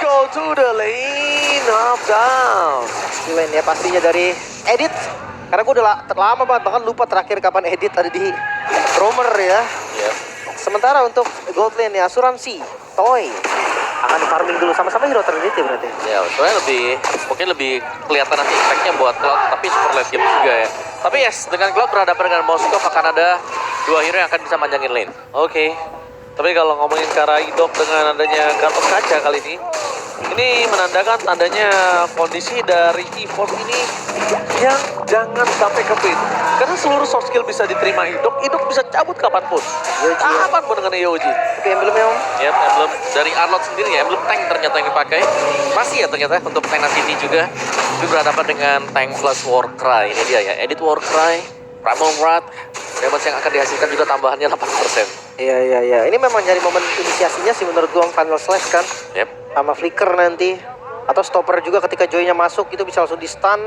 go to the lane of down. Lane ya pastinya dari Edit. Karena gue udah lama banget, bahkan lupa terakhir kapan Edit ada di Roamer ya. Yep. Sementara untuk gold lane ya, asuransi Toy akan farming dulu sama-sama hero Trinity berarti. Ya, soalnya mungkin lebih kelihatan nanti impact-nya buat Cloud, tapi super late game juga ya. Tapi yes, dengan Cloud berhadapan dengan Moskov akan ada 2 hero yang akan bisa manjangin lane. Oke. Tapi kalau ngomongin ke arah Idok dengan adanya Gatot Kaca kali ini menandakan tandanya kondisi dari EVOS ini yang jangan sampai ke pin. Karena seluruh soft skill bisa diterima Idok bisa cabut kapanpun. Kapanpun dengan EOG. Oke, emblemnya Om. Yep, emblem dari Arlott sendiri ya, emblem tank ternyata yang dipakai. Masih ya ternyata untuk tank City juga. Tapi berhadapan dengan tank plus Warcry. Ini dia ya, edit Warcry, Primal Wrath. Damage yang akan dihasilkan juga tambahannya 8%. Iya. Ini memang nyari momen inisiasinya sih menurut gua Final Slash kan. Yep. Sama flicker nanti. Atau stopper juga ketika Joy-nya masuk itu bisa langsung di stun.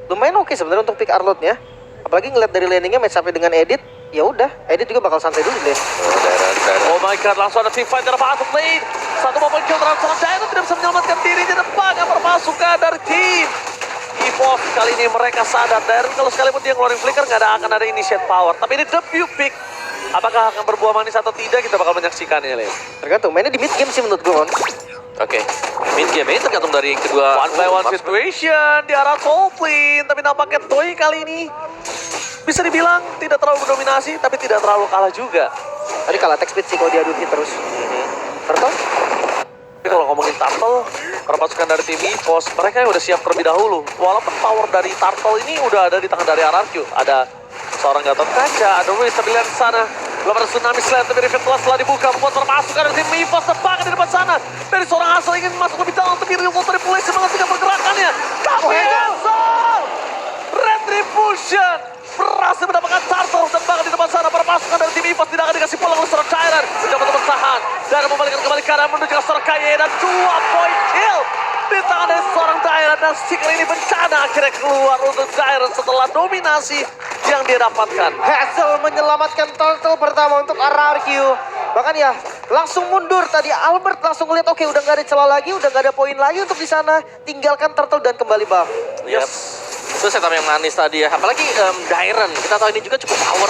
Lumayan oke sebenarnya untuk pick Arlott ya. Apalagi ngeliat dari landingnya match up dengan Edit. Ya udah, Edit juga bakal santai dulu deh. Oh my god, langsung ada team fight dari Battle Blade. Satu momen kill terhadap seorang Dino tidak bisa menyelamatkan dirinya dan banyak permasukan dari tim EVOS. Kali ini mereka sadar dan kalau sekalipun dia ngeluarin flicker nggak akan ada initiate power. Tapi ini debut pick. Apakah akan berbuah manis atau tidak kita bakal menyaksikannya, Leo. Tergantung, mainnya di mid game sih menurut gua. Oke, mid game ini tergantung dari kedua one by one situation di arah top lane. Tapi nampaknya Toy kali ini bisa dibilang tidak terlalu mendominasi, tapi tidak terlalu kalah juga. Tadi kalah attack speed sih kalau dia adu hit terus. Turtle? Tapi kalau ngomongin Turtle, perpasukan dari tim EVOS, mereka udah siap terlebih dahulu. Walaupun power dari Turtle ini udah ada di tangan dari RRQ. Ada seorang Gatot Kaca, ada Ruiz terlihat di sana. Belum ada Tsunami Slam, tapi Rivet Plus telah dibuka membuat perpasukan dari tim EVOS terbang di depan sana. Dari seorang Hazel ingin masuk lebih dalam, tapi Real Water Police menghentikan pergerakannya. Tapi Hazel! Retribution! Berhasil mendapatkan Turtle tembak di depan sana. Perpasukan dari tim EVOS tidak akan dikasih pulang oleh seorang Tyrant. Mencoba untuk bertahan dan membalikkan kembali kanan menuju ke seorang Kaye dan 2 point kill di tangan dari seorang Tyrant. Dan stiker ini bencana akhirnya keluar untuk Tyrant setelah dominasi yang dia dapatkan. Hazel menyelamatkan Turtle pertama untuk RRQ. Bahkan ya langsung mundur tadi. Albert langsung ngeliat oke udah gak ada celah lagi, udah gak ada poin lagi untuk di sana. Tinggalkan Turtle dan kembali buff. Yes. Itu setup yang manis tadi ya. Apalagi Dairon. Kita tahu ini juga cukup power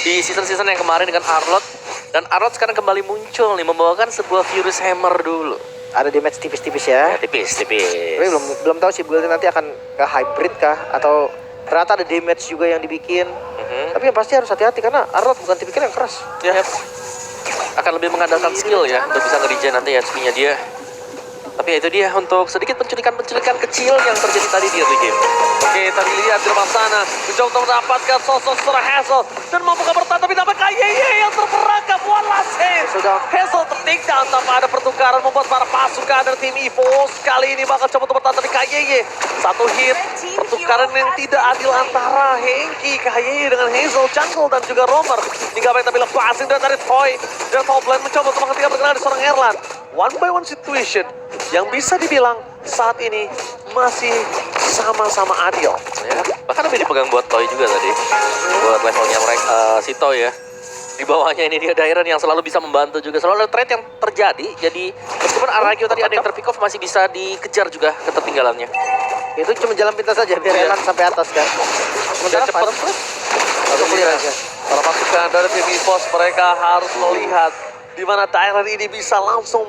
di season-season yang kemarin dengan Arlott. Dan Arlott sekarang kembali muncul nih membawakan sebuah Furious Hammer dulu. Ada damage tipis-tipis ya. Ya tipis. Tapi belum tahu sih build nanti akan ke hybrid kah atau ternyata ada damage juga yang dibikin. Tapi yang pasti harus hati-hati karena Arlott bukan tipikal yang keras. Ya. Akan lebih mengandalkan skill ya untuk bisa nge-regen nanti HP-nya dia. Tapi itu dia untuk sedikit penculikan kecil yang terjadi tadi di early game. Oke, tadi lihat di depan sana. Mencoba untuk mendapatkan sosok seorang Hazel. Dan mampu bertahan, tapi dapat Kaye yang terperangkap. One last hit. Hazel ter-take down tanpa ada pertukaran. Membuat para pasukan dari tim EVOS kali ini bakal coba untuk bertahan. Tapi Kaye satu hit. Pertukaran yang tidak adil antara Henki, Kaye dengan Hazel, Jungle, dan juga Roamer. Hingga baik tapi lepasin dari Toy. Dan top lane mencoba untuk menghentikan pergerakan dari seorang Erlan. One by one situation yang bisa dibilang saat ini masih sama-sama adil ya. Bahkan lebih dipegang buat Toy juga tadi. Buat levelnya mereka si Toy ya. Di bawahnya ini dia Dairon yang selalu bisa membantu juga. Selalu ada trade yang terjadi. Jadi meskipun RRQ tadi ada yang terpick off masih bisa dikejar juga ketertinggalannya. Itu cuma jalan pintas saja biar Elan sampai atas kan. Sementara cepat terus atau clear aja. Para pasukan dari tim EVOS mereka harus melihat di mana Dairon ini bisa langsung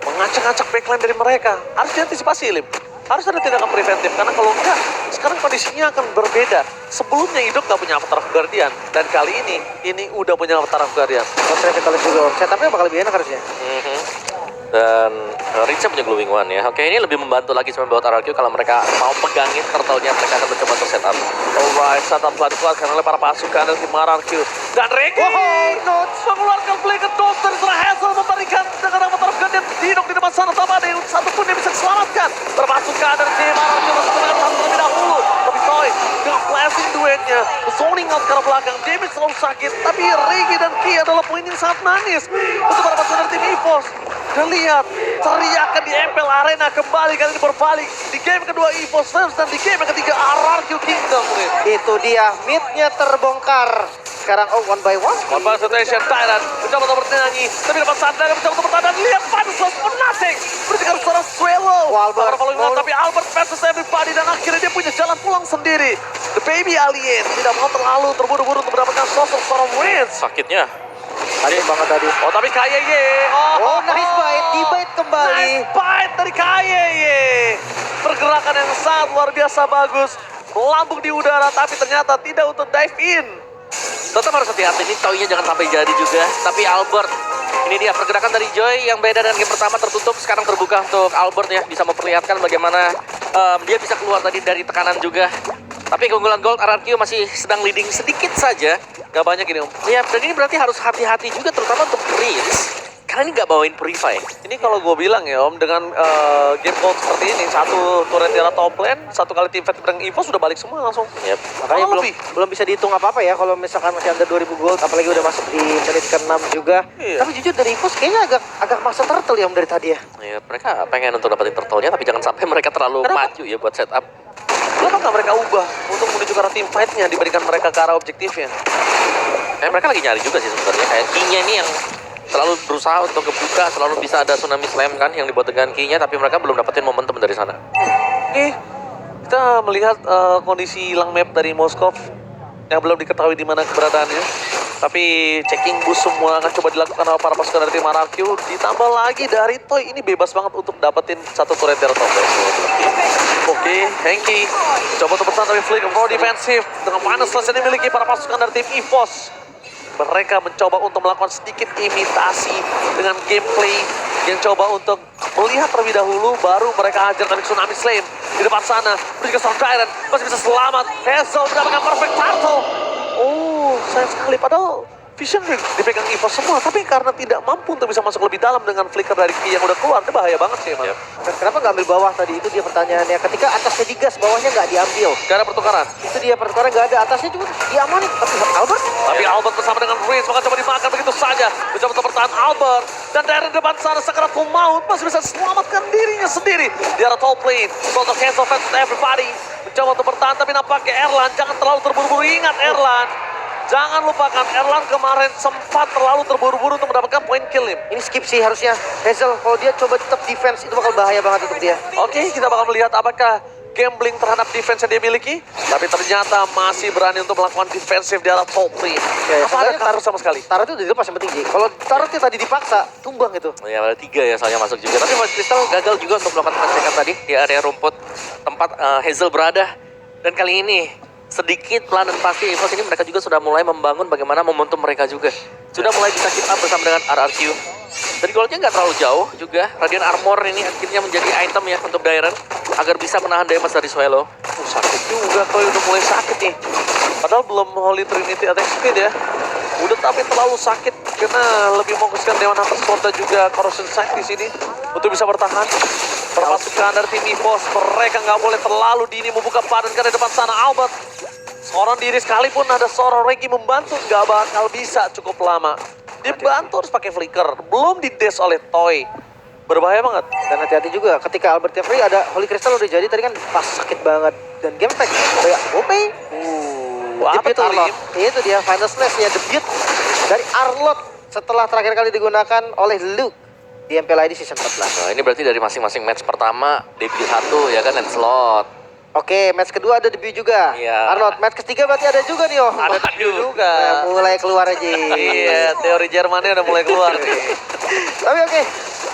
mengacak-acak backline dari mereka. Harus diantisipasi, Lim. Harus ada tindakan preventif, karena kalau enggak, sekarang kondisinya akan berbeda. Sebelumnya Idok nggak punya Avatar of Guardian, dan kali ini udah punya Avatar of Guardian. Terus Revitalize juga, setupnya bakal lebih enak harusnya. Dan Rinsa punya Glowing One ya. Oke, ini lebih membantu lagi sama buat RRQ kalau mereka mau pegangin turtle-nya, mereka akan mencoba untuk setup. Alright, setup telah dikeluarkan oleh para pasukan dari tim RRQ. Dan Regi mengeluarkan Flicker Dot dari seorang Hazel memberikan dengan Avatar of Guardian Dinok di depan sana tanpa ada satu pun yang bisa diselamatkan. Berpasukan dari tim RRQ masuk ke dalam satu terlebih dahulu. Tapi Toy nggak flashing duetnya, zoning out ke arah belakang, damage selalu sakit. Tapi Regi dan Ki adalah poin yang sangat manis untuk para pasukan dari tim EVOS. Dan lihat, teriakan di MPL Arena kembali kali ini berbalik. Di game kedua EVOS Flames dan di game yang ketiga RRQ Kingdom. Itu dia, mid-nya terbongkar. Sekarang one by one. One by situation, Tyrant mencoba untuk bernyanyi. Tapi dapat sadar, mencoba untuk bertahan. Dan lihat, Vanus was for nothing. Berikan seorang Albert. Following line, tapi Albert versus everybody dan akhirnya dia punya jalan pulang sendiri. The baby alien tidak mau terlalu terburu-buru untuk mendapatkan sosok seorang Wins. Sakitnya. Tadi banget tadi. Oh tapi KYY. Oh, nice bite, D-bite kembali. Nice bite dari KYY. Pergerakan yang sangat luar biasa bagus. Melambung di udara tapi ternyata tidak untuk dive in. Tetap harus hati-hati nih, Toy-nya jangan sampai jadi juga. Tapi Albert, ini dia pergerakan dari Joy yang beda dengan game pertama tertutup. Sekarang terbuka untuk Albert ya, bisa memperlihatkan bagaimana dia bisa keluar tadi dari tekanan juga. Tapi keunggulan Gold RRQ masih sedang leading sedikit saja. Gak banyak ini Om. Ya, dan ini berarti harus hati-hati juga terutama untuk Prince. Karena ini nggak bawain Purify. Ini kalau gue bilang ya Om, dengan game mode seperti ini, satu turret di arah top lane, satu kali tim fight bareng Evo sudah balik semua langsung. Yep. Makanya Malah belum bisa dihitung apa-apa ya kalau misalkan masih under 2000 gold, apalagi udah masuk di menit ke-6 juga. Iya. Tapi jujur dari Evos kayaknya agak maksa turtle ya Om dari tadi ya. Ya, mereka pengen untuk dapetin turtle-nya, tapi jangan sampai mereka terlalu Kenapa? maju ya buat setup. Kenapa nggak mereka ubah untuk menuju ke arah tim fight-nya diberikan mereka ke arah objektifnya? Mereka lagi nyari juga sih sebenarnya. Kayak key-nya ini yang selalu berusaha untuk kebuka, selalu bisa ada tsunami slam kan yang dibuat dengan key-nya, tapi mereka belum dapetin momentum dari sana. Oke, kita melihat kondisi hilang map dari Moskov yang belum diketahui di mana keberadaannya. Tapi checking bus semua akan coba dilakukan oleh para pasukan dari tim RRQ. Ditambah lagi dari Toy, ini bebas banget untuk dapetin satu turret dari top lane. Oke, Henki coba untuk bertahan tapi flick pro defensif dengan panas slash yang dimiliki para pasukan dari tim EVOS. Mereka mencoba untuk melakukan sedikit imitasi dengan gameplay yang coba untuk melihat terlebih dahulu, baru mereka hajarkan Tsunami Slam di depan sana. Terus juga Storm Tyrant masih bisa selamat. Hazel mendapatkan perfect turtle. Oh, sayang sekali. Padahal Vision dipegang EVOS semua, tapi karena tidak mampu untuk bisa masuk lebih dalam dengan flicker dari Ki yang udah keluar, itu bahaya banget sih emang. Yep. Dan kenapa nggak ambil bawah tadi? Itu dia pertanyaannya. Ketika atasnya digas, bawahnya nggak diambil. Karena pertukaran. Itu dia pertukaran nggak ada. Atasnya juga diamanin. Tapi Albert? Tapi Albert bersama dengan Reigns maka coba dimakan begitu saja. Mencoba untuk bertahan Albert. Dan dari depan sana Sakaratul Maut masih bisa selamatkan dirinya sendiri. Di arah top lane. Untuk hands of fans everybody. Mencoba untuk bertahan tapi nampaknya Erlan. Jangan terlalu terburu-buru. Ingat Erlan. Jangan lupakan Erlan kemarin sempat terlalu terburu-buru untuk mendapatkan point kill him. Ini skip sih harusnya. Hazel, kalau dia coba tetap defense, itu bakal bahaya banget untuk dia. Oke, kita bakal melihat apakah gambling terhadap defense yang dia miliki. Tapi ternyata masih berani untuk melakukan defensif di arah top lane. Ya, Apa ada taruh sama sekali? Taruh itu udah dilepas yang penting, Ji. Kalau taruhnya tadi dipaksa, tumbang itu. Ya, ada 3 ya soalnya masuk juga. Tapi Mas Crystal gagal juga untuk melakukan pengecekan tadi di area rumput tempat Hazel berada. Dan kali ini sedikit pelan dan pasti EVOS ini mereka juga sudah mulai membangun bagaimana momentum mereka juga. Sudah mulai bisa keep up bersama dengan RRQ. Dari goldnya nggak terlalu jauh juga. Radiant Armor ini akhirnya menjadi item ya untuk Dairen agar bisa menahan damage dari Swallow. Sakit juga kalau udah mulai sakit nih. Padahal belum Holy Trinity attack speed ya. Udah tapi terlalu sakit karena lebih fokuskan Dewan Hunter Sword dan juga Corrosion Sight di sini untuk bisa bertahan. Perpasukan dari tim EVOS, mereka nggak boleh terlalu dini membuka padan karena di depan sana Albert. Seorang diri sekalipun ada seorang Regi membantu nggak bakal bisa cukup lama. Dibantu harus pakai flicker, belum dides oleh Toy. Berbahaya banget. Dan hati-hati juga ketika Albert free ada Holy Crystal udah jadi tadi kan pas sakit banget. Dan game tag kayak Gope. Apa Debut tuh Arlot. Lim? Itu dia Final Slash ya, debut dari Arlot setelah terakhir kali digunakan oleh Luke di MPL ID Season 14. Nah, ini berarti dari masing-masing match pertama debut 1 ya kan Lancelot. Oke, match kedua ada debut juga. Iya. Arlot, match ketiga berarti ada juga nih, oh. Ada debut juga. Nah, mulai keluar aja. Iya, teori Jermannya udah mulai keluar nih. Tapi oke,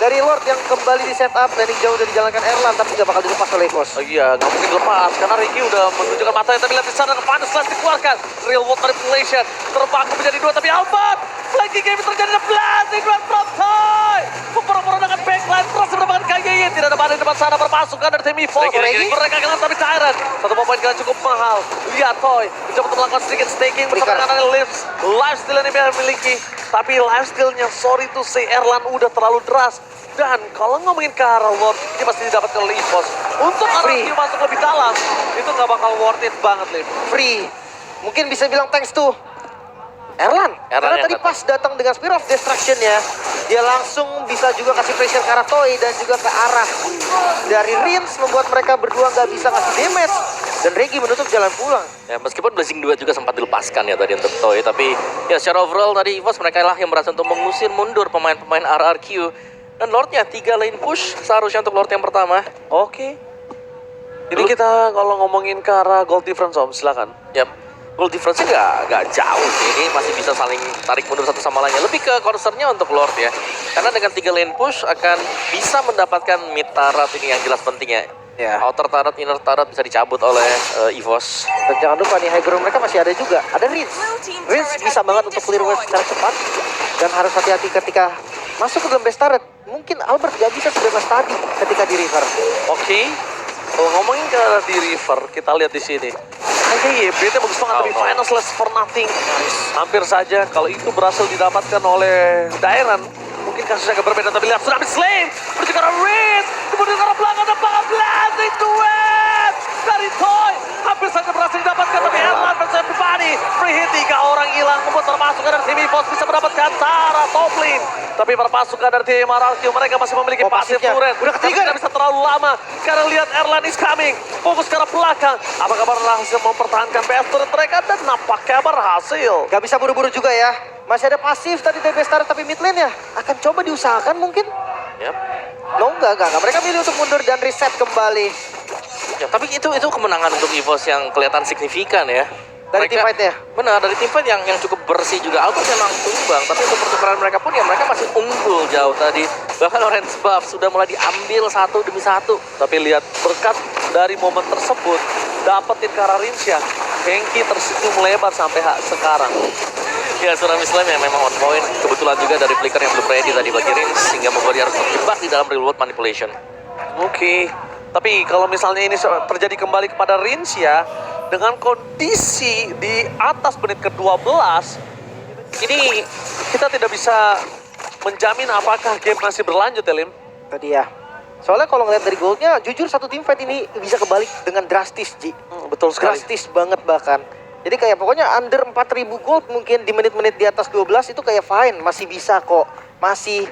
dari Lord yang kembali di setup, landing jauh udah dijalankan Erlan, tapi gak bakal dilepas oleh Evos. Oh iya, nggak mungkin lepas karena Ricky udah menunjukkan matanya, tapi lihat di sana dengan panas slash dikeluarkan. Real world manipulation terbangku menjadi 2, tapi Albert flanking game terjadi dan blasting Grand From Toy. Pura-pura dengan backline terus mendapatkan KYY. Tidak ada badan di depan sana berpasukan dari tim EVOS. Mereka kehilangan tapi Tyrant. Satu poin kalian cukup mahal. Lihat Toy mencoba untuk melakukan sedikit staking bersama dengan lifesteal yang dia miliki. Tapi lifestealnya sorry to say Erlan udah terlalu deras. Dan kalau ngomongin ke arah Lord, dia pasti didapatkan oleh EVOS. Untuk Free. RRQ masuk lebih dalam, itu nggak bakal worth it banget, Lim. Free. Mungkin bisa bilang thanks to Erlan. Karena yang tadi datang. pas datang dengan Spear of Destruction-nya, dia langsung bisa juga kasih pressure ke arah Toy dan juga ke arah dari Rins, membuat mereka berdua nggak bisa ngasih damage. Dan Regi menutup jalan pulang. Ya, meskipun Blazing 2 juga sempat dilepaskan ya tadi untuk Toy, tapi ya secara overall tadi EVOS mereka lah yang berhasil untuk mengusir mundur pemain-pemain RRQ. Dan Lordnya 3 lane push seharusnya untuk Lord yang pertama. Oke. Ini kita kalau ngomongin ke arah gold difference Om, silakan. Yap. Goal difference-nya nggak jauh sih. Ini masih bisa saling tarik mundur satu sama lainnya. Lebih ke concern-nya untuk Lord ya. Karena dengan 3 lane push akan bisa mendapatkan mid turret ini yang jelas pentingnya. Ya. Outer turret, inner turret bisa dicabut oleh EVOS. Dan jangan lupa nih, high ground mereka masih ada juga. Ada Rinse. Rinse bisa banget untuk clear wave secara cepat. Dan harus hati-hati ketika masuk ke dalam base turret. Mungkin Albert gak bisa sebebas tadi ketika di river. Oke. Kalau ngomongin ke arah di river, kita lihat di sini. Kayaknya YB-nya bagus banget, tapi final slash for nothing. Hampir saja kalau itu berhasil didapatkan oleh Dairan. Mungkin kasusnya agak berbeda, tapi lihat Tsunami Slave. Menuju ke arah Rin. Kemudian ke arah belakang, ada Bang Blazing Duet. Dari Toy. Hampir saja berhasil didapatkan, tapi Erlan versus everybody. Free hit, 3 orang hilang. Membuat permasukan dari tim EVOS bisa mendapatkan Tara top lane. Tapi permasukan dari tim RRQ, mereka masih memiliki pasif pasifnya. turret. Udah ketiga. Tidak bisa terlalu lama. Karena lihat Erlan is coming. Fokus ke arah belakang. Apakah berhasil mempertahankan PS turret mereka? Dan nampaknya berhasil. Gak bisa buru-buru juga ya. Masih ada pasif tadi dari base turret, tapi mid lane ya akan coba diusahakan mungkin. Yap. No, enggak. Mereka milih untuk mundur dan reset kembali. Ya, tapi itu kemenangan untuk EVOS yang kelihatan signifikan ya. Dari teamfight-nya? Benar, dari teamfight yang cukup bersih juga. Albert memang tumbang, tapi untuk pertukaran mereka pun ya mereka masih unggul jauh tadi. Bahkan Orange Buff sudah mulai diambil satu demi satu. Tapi lihat berkat dari momen tersebut, dapetin Kararinsyah. Hengki tersenyum melebar sampai sekarang. Ya, Tsunami Slam yang memang on point. Kebetulan juga dari flicker yang belum ready tadi bagi Rins, sehingga membuat dia harus terjebak di dalam real world manipulation. Oke. Tapi kalau misalnya ini terjadi kembali kepada Rinsyah, dengan kondisi di atas menit ke-12, ini kita tidak bisa menjamin apakah game masih berlanjut ya, Lim? Tadi ya. Soalnya kalau ngeliat dari goldnya, jujur satu tim fight ini bisa kebalik dengan drastis, Ji. Betul sekali. Drastis banget bahkan. Jadi kayak pokoknya under 4.000 gold mungkin di menit-menit di atas 12 itu kayak fine. Masih bisa kok. Masih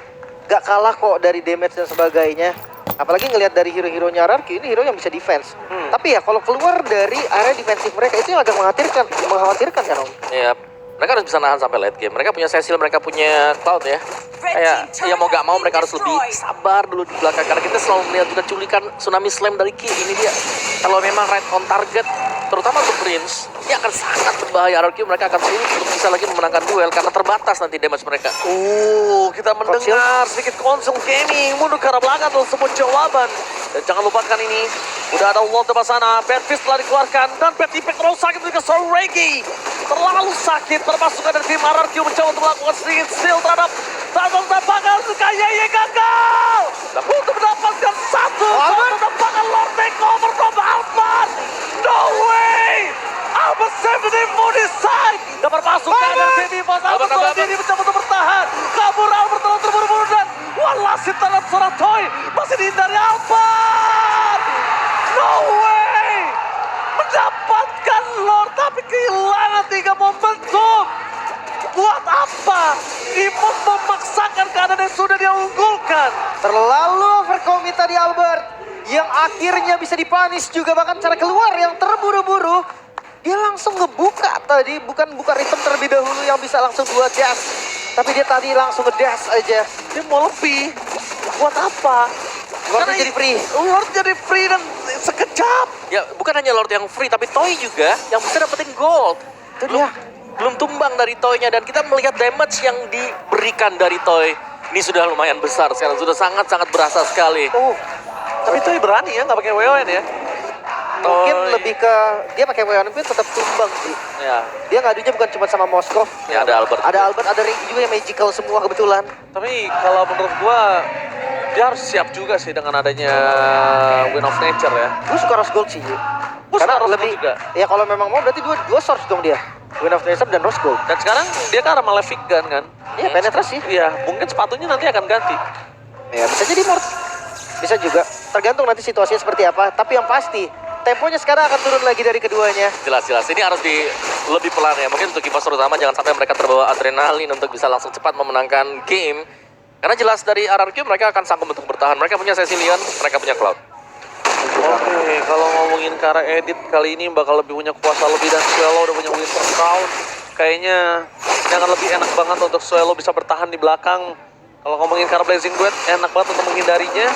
gak kalah kok dari damage dan sebagainya. Apalagi ngelihat dari hero-heronya RRQ, ini hero yang bisa defense. Tapi ya kalau keluar dari area defensif mereka itu yang agak mengkhawatirkan kan Om? Iya, mereka harus bisa nahan sampai late game. Mereka punya Cecil, mereka punya Cloud ya. Kayak ya mau gak mau mereka harus lebih sabar dulu di belakang. Karena kita selalu melihat juga culikan Tsunami Slam dari Ki. Ini dia, kalau memang right on target, terutama untuk Prince, ini akan sangat berbahaya. RRQ mereka akan sulit untuk bisa lagi memenangkan duel karena terbatas nanti damage mereka. Kita mendengar sedikit konsol gaming mundur ke arah belakang untuk sebuah jawaban. Dan jangan lupakan ini, udah ada wall depan sana. Bad Fist telah dikeluarkan dan Bad Impact terlalu sakit juga Soregi. Terlalu sakit, termasuk dari tim RRQ mencoba untuk melakukan sedikit steal terhadap Tadong tembakan Kayeye gagal. Untuk mendapatkan satu tembakan Lord Takeover from Albert. No way! Albert save the team for this side. Dan permasukan dari tim EVOS. Albert telah diri mencoba untuk bertahan. Kabur Albert terlalu terburu-buru dan walasi terhadap seorang Toy. Masih dihindari Albert. No way! Mendapatkan Lord tapi kehilangan 3 momentum. Buat apa? EVOS memaksakan keadaan yang sudah dia unggulkan. Terlalu overcommit tadi Albert. Yang akhirnya bisa dipanis juga, bahkan cara keluar yang terburu-buru. Dia langsung ngebuka tadi, bukan buka rhythm terlebih dahulu yang bisa langsung 2 dash. Tapi dia tadi langsung nge-dash aja. Dia mau lebih. Buat apa? Lord jadi free. Lord jadi free dan sekejap. Ya, bukan hanya Lord yang free, tapi Toy juga yang bisa dapetin gold. Itu dia. Belum tumbang dari Toy-nya, dan kita melihat damage yang diberikan dari Toy. Ini sudah lumayan besar sekarang, sudah sangat-sangat berasa sekali. Tapi Toy berani ya, nggak pakai WON ya. Mungkin Toy. lebih ke dia pakai WN pun tetap tumbang sih. Ya. Dia ngadunya bukan cuma sama Moskov. Ya, ada Albert. Ada Albert, ada Ring juga yang magical semua kebetulan. Tapi kalau menurut gua dia harus siap juga sih dengan adanya Win of Nature ya. Gue suka Rose Gold sih. Gua Karena suka Rose lebih Gold juga. ya kalau memang mau berarti dua source dong dia. Win of Nature dan Rose Gold. Dan sekarang dia ke arah Malefic Gun kan. Iya, penetrasi. Iya, mungkin sepatunya nanti akan ganti. Ya bisa jadi Mort. Bisa juga. Tergantung nanti situasinya seperti apa. Tapi yang pasti temponya sekarang akan turun lagi dari keduanya. Jelas-jelas, ini harus lebih pelan ya. Mungkin untuk EVOS terutama jangan sampai mereka terbawa adrenalin untuk bisa langsung cepat memenangkan game. Karena jelas dari RRQ mereka akan sanggup untuk bertahan. Mereka punya Cecilion, mereka punya Cloud. Oke, kalau ngomongin ke arah edit kali ini bakal lebih punya kuasa lebih dan Swallow udah punya Winter Crown. Kayaknya ini akan lebih enak banget untuk Swallow bisa bertahan di belakang. Kalau ngomongin Car Blazing Duet, enak banget untuk menghindarinya.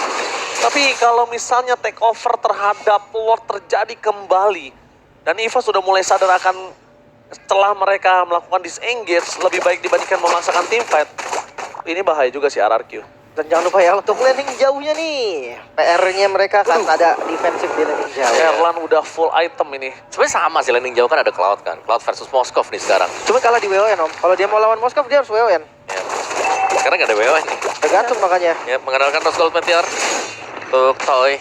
Tapi kalau misalnya take over terhadap Lord terjadi kembali, dan EVOS sudah mulai sadar akan setelah mereka melakukan disengage, lebih baik dibandingkan memaksakan teamfight. Ini bahaya juga sih RRQ. Dan jangan lupa ya untuk landing jauhnya nih. PR-nya mereka kan ada defensif di landing jauh. Erlan udah full item ini. Sebenarnya sama sih, landing jauh kan ada Cloud kan. Cloud versus Moskov nih sekarang. Cuma kalah di WON Om. Kalau dia mau lawan Moskov dia harus WON. Ya. Sekarang nggak ada WW nih. Tergantung makanya. Ya, mengandalkan Rose Gold Meteor untuk Toy.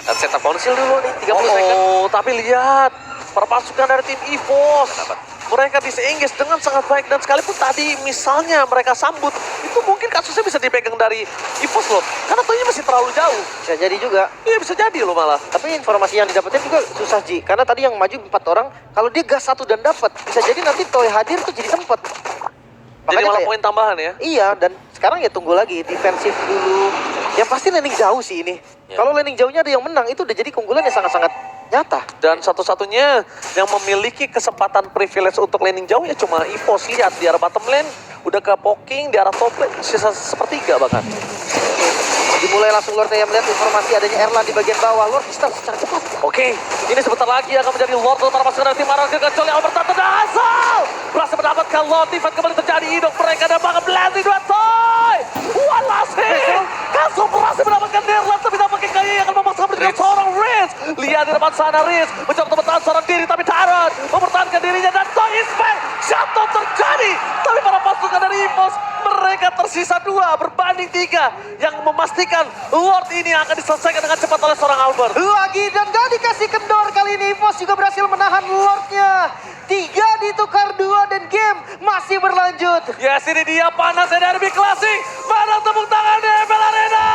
Dan setup konsil dulu nih, 30 second. Tapi lihat, perpasukan dari tim EVOS. Mereka disengage dengan sangat baik, dan sekalipun tadi misalnya mereka sambut, itu mungkin kasusnya bisa dipegang dari EVOS loh. Karena Toynya masih terlalu jauh. Bisa jadi juga. Iya, bisa jadi loh malah. Tapi informasi yang didapetin juga susah Ji. Karena tadi yang maju 4 orang, kalau dia gas 1 dan dapat, bisa jadi nanti Toy hadir tuh jadi sempet. Jadi malah kayak- poin tambahan ya. Iya, dan sekarang ya tunggu lagi defensif dulu. Yang pasti landing jauh sih ini. Ya. Kalau landing jauhnya ada yang menang, itu udah jadi keunggulan yang sangat-sangat nyata. Dan satu-satunya yang memiliki kesempatan privilege untuk landing jauh ya cuma EVOS. Lihat di arah bottom lane, udah ke poking, di arah top lane, sisa sepertiga bahkan. Dimulai langsung Lord yang melihat informasi adanya Erlan di bagian bawah. Lord bisa secara cepat. Oke, ini sebentar lagi akan menjadi Lord untuk para pasukan dari tim RRQ kecuali Overton berhasil. Berhasil mendapatkan Lord, defense kembali terjadi, hidup mereka dan bahkan Blazing Duet Toy. One last hit. Kaso berhasil mendapatkan Nerland, tapi tampaknya kayaknya yang akan memaksa dengan seorang Riz. Lihat di depan sana Riz, mencoba untuk bertahan seorang diri, tapi Tyrant mempertahankan dirinya dan Toy Inspect. Jatuh terjadi, tapi para pasukan dari EVOS mereka tersisa 2 berbanding 3 yang memastikan Lord ini akan diselesaikan dengan cepat oleh seorang Albert. Lagi dan gak dikasih kendor kali ini. EVOS juga berhasil menahan Lordnya. 3 ditukar 2 dan game masih berlanjut. Yes, ini dia panasnya Derby Classic. Mana tepuk tangannya ML Arena?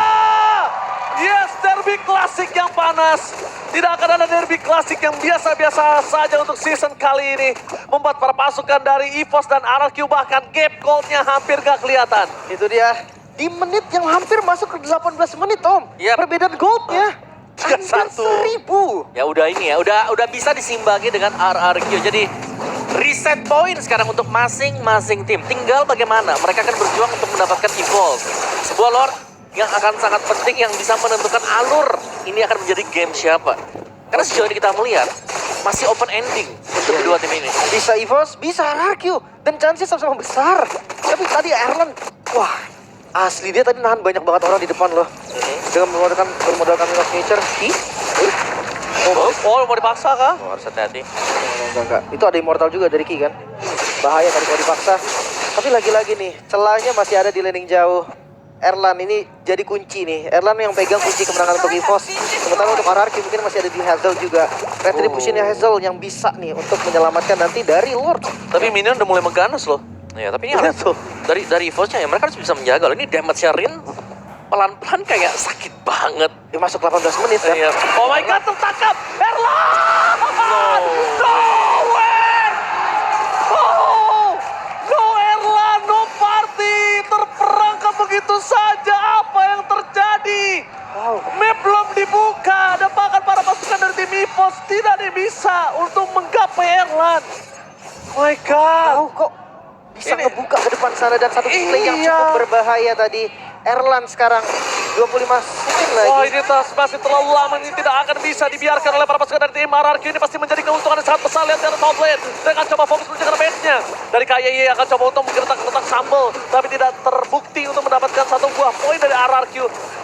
Yes, Derby Classic yang panas. Tidak akan ada Derby Classic yang biasa-biasa saja untuk season kali ini. Membuat para pasukan dari EVOS dan RRQ bahkan gap goldnya hampir gak kelihatan. Itu dia. Di menit yang hampir masuk ke 18 menit Om. Yap. Perbedaan goldnya. Hampir 1.000. 1.000. Ya udah ini ya, udah bisa disimbangi dengan RRQ. Jadi reset point sekarang untuk masing-masing tim. Tinggal bagaimana mereka akan berjuang untuk mendapatkan evolve. Sebuah Lord yang akan sangat penting yang bisa menentukan alur ini akan menjadi game siapa. Karena sejauh ini kita melihat masih open ending untuk kedua tim ini. Bisa EVOS, bisa RRQ. Dan chance sama-sama besar. Tapi tadi Erlan, wah asli dia tadi nahan banyak banget orang di depan loh. Dengan bermodalkan Wing of Nature. Mau dipaksa kah? Oh, harus hati-hati. Enggak. Itu ada Immortal juga dari Ki kan. Bahaya tadi kalau dipaksa. Tapi lagi-lagi nih, celahnya masih ada di landing jauh. Erlan ini jadi kunci nih. Erlan yang pegang kunci kemenangan untuk EVOS. Sementara untuk RRQ mungkin masih ada di Hazel juga. Retributionnya Hazel yang bisa nih untuk menyelamatkan nanti dari Lord. Tapi minion udah mulai mengganas loh. Ya, tapi ini harus dari evolve-nya ya mereka harus bisa menjaga loh. Ini damage-nya Rin pelan-pelan kayak sakit banget. Dia masuk 18 menit kan. Iya. Oh my god, tertangkap! Erlan! No way! Oh! No Erlan, no party! Terperangkap begitu saja, apa yang terjadi? Wow. Map belum dibuka, dan bahkan para pasukan dari tim EVOS tidak bisa untuk menggapai Erlan. My god! Tahu kok bisa Ini- ngebuka ke depan sana dan satu play yang Iya. cukup berbahaya tadi. Erlan sekarang 25 second lagi. Wah, ini masih terlalu lama, ini tidak akan bisa dibiarkan oleh para pasukan dari tim RRQ. Ini pasti menjadi keuntungan yang sangat besar. Lihat dari top lane, dia akan coba fokus menjaga base-nya. Dari KYY akan coba untuk menggertak-gertak sambal, tapi tidak terbukti untuk mendapatkan satu buah poin dari RRQ.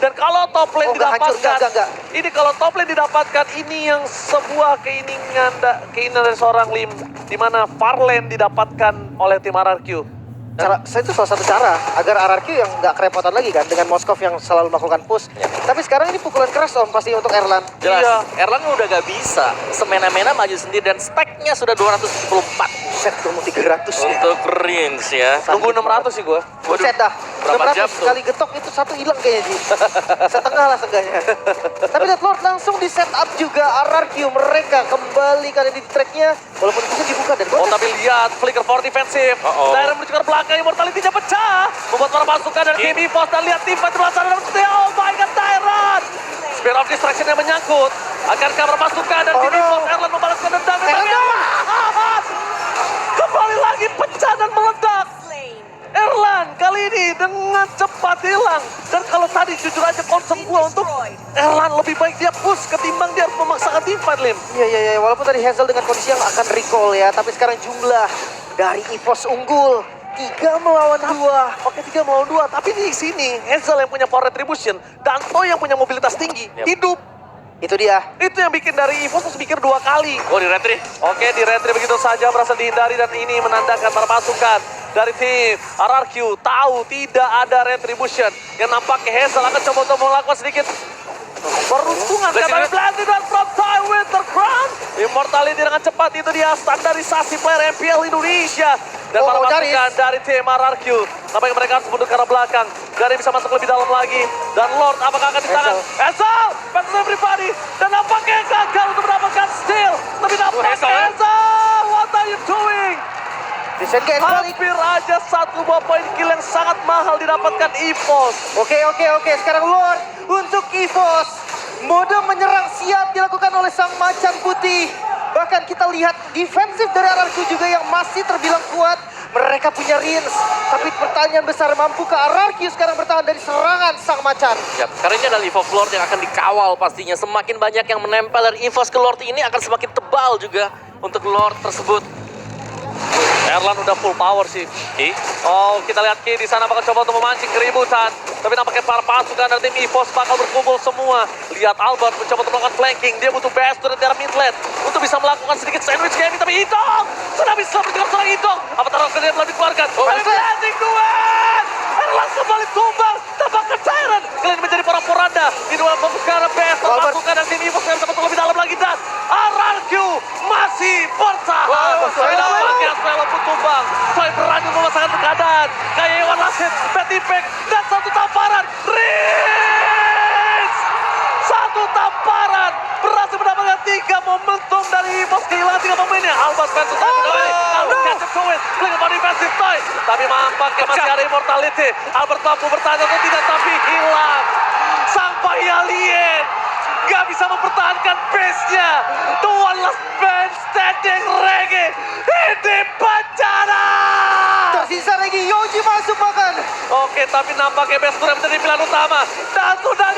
Dan kalau top lane Oh, nggak hancur, didapatkan, nggak. ini kalau top lane didapatkan, ini yang sebuah keinginan dari seorang Lim, di mana far lane didapatkan oleh tim RRQ. Itu salah satu cara agar RRQ yang nggak kerepotan lagi kan dengan Moskov yang selalu melakukan push. Ya. Tapi sekarang ini pukulan keras Om pasti untuk Erlan. Jelas. Iya. Erlang udah gak bisa semena-mena maju sendiri dan speknya sudah 274 Set kamu 300 ya. untuk Rins ya. Nunggu 600 sih gue. Waduh, Set dah. berapa 600 jam tuh? sekali getok itu satu hilang kayaknya Ji. Setengah lah seenggaknya. Tapi lihat Lord langsung di set up juga RRQ mereka kembali kali di tracknya walaupun bisa dibuka dan Oh, tapi lihat flicker for defensif. Uh-oh. Daerah menuju ke belakang, immortality-nya pecah. Membuat para pasukan dari tim EVOS dan lihat tim fight belah sana. Oh my god, Tyrant! Spear of Distraction yang menyangkut. Akankah para pasukan dari Oh, tim no. EVOS Erlan membalaskan dendam? Erlan, no. Kembali lagi pecah dan meledak. Erlan kali ini dengan cepat hilang. Dan kalau tadi jujur aja concern gue untuk Erlan lebih baik dia push ketimbang dia harus memaksakan teamfight, Lim. Iya, walaupun tadi Hazel dengan kondisi yang akan recall ya, tapi sekarang jumlah dari EVOS unggul 3 melawan 2. Oke, 3 melawan 2. Tapi di sini Hazel yang punya power retribution dan Toy yang punya mobilitas tinggi. Yap. Hidup. Itu dia. Itu yang bikin dari EVOS harus mikir 2 kali. Oh, di retri. Oke, di retry begitu saja berhasil dihindari dan ini menandakan para pasukan dari tim RRQ tahu tidak ada retribution. Yang nampaknya Hazel akan coba untuk melakukan sedikit peruntungan karena Blended dan from Toy Winter Crown. Immortality dengan cepat itu dia standarisasi player MPL Indonesia. Dan para pasukan dari tim RRQ nampaknya mereka harus mundur ke arah belakang. Dari bisa masuk lebih dalam lagi. Dan Lord apakah akan ditangan? Hazel! Back to everybody! Dan nampaknya gagal untuk mendapatkan steal. Tapi nampaknya Hazel! What are you doing? Vincent Gates balik. Hampir aja 1 buah poin kill yang sangat mahal didapatkan EVOS. Oke. Sekarang Lord untuk EVOS. Mode menyerang siap dilakukan oleh sang macan putih. Bahkan kita lihat defensif dari RRQ juga yang masih terbilang kuat. Mereka punya Rins. Tapi pertanyaan besar, mampukah RRQ sekarang bertahan dari serangan sang macan? Yap, karena ini adalah EVOS Lord yang akan dikawal pastinya. Semakin banyak yang menempel dari EVOS ke Lord ini akan semakin tebal juga untuk Lord tersebut. Erlan udah full power sih. Oke. Oh, kita lihat Ki di sana bakal coba untuk memancing keributan. Tapi nampaknya para pasukan dari tim EVOS bakal berkumpul semua. Lihat Albert mencoba untuk melakukan flanking. Dia butuh best dari daerah mid lane untuk bisa melakukan sedikit sandwich gaming. Tapi Itong sudah bisa bergerak seorang Itong. Apa taruh dia telah dikeluarkan? Landing duet! Erlan kembali tumbang. Tampaknya Tyrant kalian menjadi porak-poranda di dua pasukan best. Pasukan dan tim EVOS yang bisa lebih dalam lagi dan RRQ masih bertahan. Nampaknya Svelo pun tumbang. Toy berani memasangkan keadaan. Kayak Iwan Lasit, Bad Impact, dan 1 tamparan. Rins! 1 tamparan. Berhasil mendapatkan 3 momentum dari EVOS. Kehilangan 3 pemainnya. Albert Pentus Albert catch to win. Bling about defensive Toy. Tapi nampaknya masih ada immortality. Albert mampu bertahan atau tidak, tapi hilang. Sampai alien. Gak bisa mempertahankan base-nya. The one last man standing Reggae. Ini bencana. Tersisa lagi Yoji masuk bahkan. Oke, tapi nampaknya base kurang menjadi pilihan utama. Dan sudah